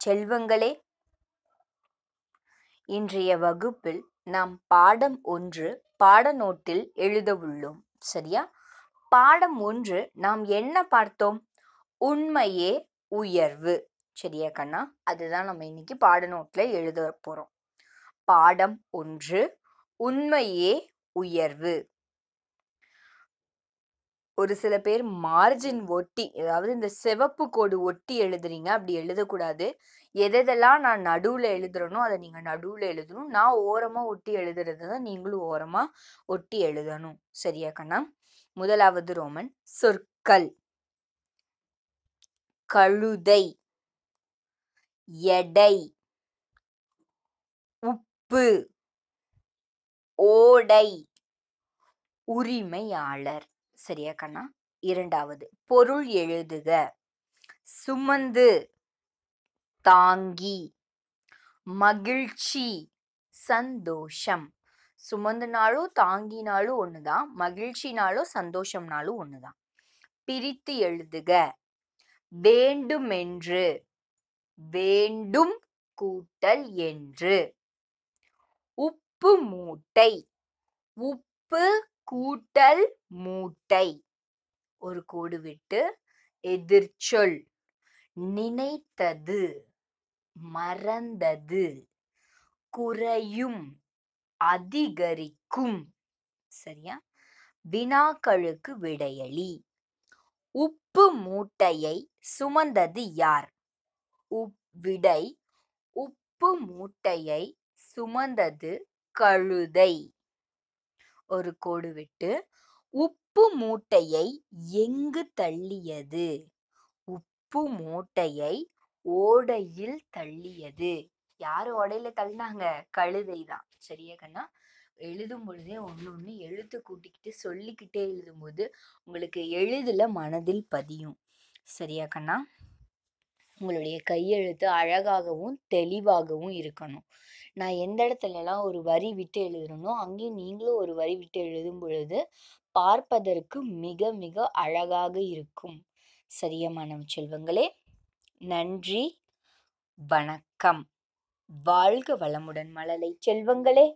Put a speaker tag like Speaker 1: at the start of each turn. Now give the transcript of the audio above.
Speaker 1: செல்வங்களே, இன்றைய வகுப்பில் நாம் பாடம் 1 பாடநோட்டில் எழுத உள்ளோம். சரியா? பாடம் 1 நாம் என்ன பார்த்தோம்? உண்மையே உயர்வு. சரியா கண்ணா? அதுதான் நம்ம இன்னைக்கு பாடநோட்ல எழுத போறோம். பாடம் 1 உண்மையே உயர்வு. ஒரு சில பேர் மார்ஜின் ஒட்டி, அதாவது இந்த சிவப்பு கோடு ஒட்டி எழுதுறீங்க. அப்படி எழுதக்கூடாது. எதெல்லாம் நான் நடுவுல எழுதுறேனோ அதை நீங்க நடுவுல எழுதணும். நான் ஓரமா ஒட்டி எழுதுறது தான் நீங்களும் ஓரமா ஒட்டி எழுதணும். சரியா கண்ணா? முதலாவது ரோமன் சொற்கள். கழுதை, எடை, உப்பு, ஓடை, உரிமையாளர். சரியா கண்ணா? இரண்டாவது பொருள் எழுதுக. சுமந்து, தாங்கி, மகிழ்ச்சி, சந்தோஷம். சுமந்துனாலும் தாங்கினாலும் ஒண்ணுதான், மகிழ்ச்சினாலும் சந்தோஷம்னாலும் ஒண்ணுதான். பிரித்து எழுதுக. வேண்டுமென்று, வேண்டும் கூட்டல் என்று. உப்பு மூட்டை, உப்பு கூட்டல் மூட்டை. ஒரு கோடு விட்டு எதிர்ச்சொல். நினைத்தது, மறந்தது, குறையும், அதிகரிக்கும். சரியா? வினாக்களுக்கு விடையளி. உப்பு மூட்டையை சுமந்தது யார்? விடை, உப்பு மூட்டையை சுமந்தது கழுதை. ஒரு கோடு விட்டு உப்பு மூட்டையை எங்கு தள்ளியது? உப்பு மூட்டையை ஓடையில் தள்ளியது. யாரு ஓடையில தள்ளினாங்க? கழுதை தான். சரியா கண்ணா? எழுதும் பொழுதே ஒண்ணு எழுத்து கூட்டிக்கிட்டு சொல்லிக்கிட்டே எழுதும்போது உங்களுக்கு எளிதில் மனதில் பதியும். சரியா கண்ணா? உங்களுடைய கையெழுத்து அழகாகவும் தெளிவாகவும் இருக்கணும். நான் எந்த இடத்துலலாம் ஒரு வரி விட்டு எழுதுறேனோ அங்கேயும் நீங்களும் ஒரு வரி விட்டு எழுதும் பொழுது பார்ப்பதற்கு மிக மிக அழகாக இருக்கும். சரியா மாணவ செல்வங்களே? நன்றி, வணக்கம். வாழ்க வளமுடன் மழலை செல்வங்களே.